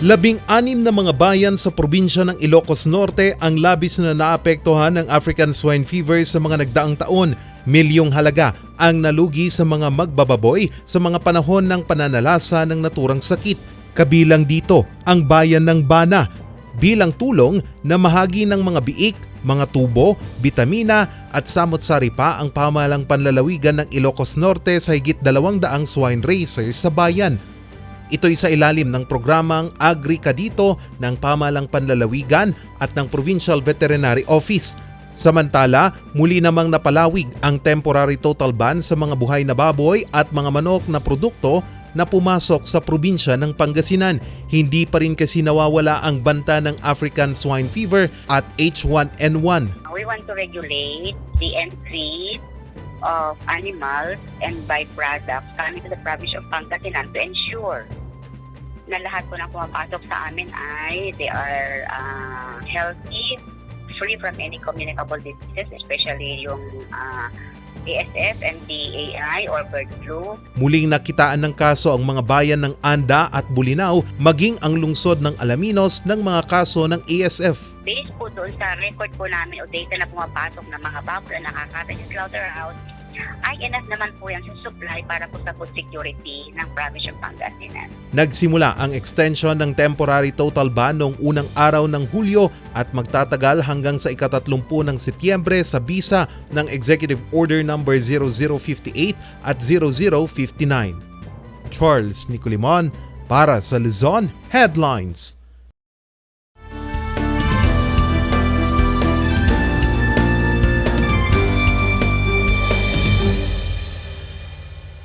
16 na mga bayan sa probinsya ng Ilocos Norte ang labis na naapektuhan ng African Swine Fever sa mga nagdaang taon. Milyong halaga ang nalugi sa mga magbababoy sa mga panahon ng pananalasa ng naturang sakit. Kabilang dito ang bayan ng Bana bilang tulong na mahagi ng mga biik, mga tubo, bitamina at samot-sari pa ang pamahalang panlalawigan ng Ilocos Norte sa higit 200 swine raisers sa bayan. Ito'y sa ilalim ng programang Agri Ka Dito ng Pamahalang Panlalawigan at ng Provincial Veterinary Office. Samantala, muli namang napalawig ang temporary total ban sa mga buhay na baboy at mga manok na produkto na pumasok sa probinsya ng Pangasinan. Hindi pa rin kasi nawawala ang banta ng African Swine Fever at H1N1. We want to regulate the entry of animals and byproducts coming to the province of Pangasinan to ensure na lahat po na pumapasok sa amin ay they are healthy, free from any communicable diseases, especially yung ASF and DAI or bird flu. Muling nakitaan ng kaso ang mga bayan ng Anda at Bolinao maging ang lungsod ng Alaminos ng mga kaso ng ASF. Based po doon sa record po namin o data na pumapasok ng mga baboy na nakakatay sa slaughterhouse, ay enough naman po yan sa supply para po sa food security ng province ng Pangasinan. Nagsimula ang extension ng temporary total ban noong unang araw ng Hulyo at magtatagal hanggang sa ika-30 ng Setyembre sa bisa ng Executive Order No. 0058 at 0059. Charles Nicolimon para sa Luzon Headlines.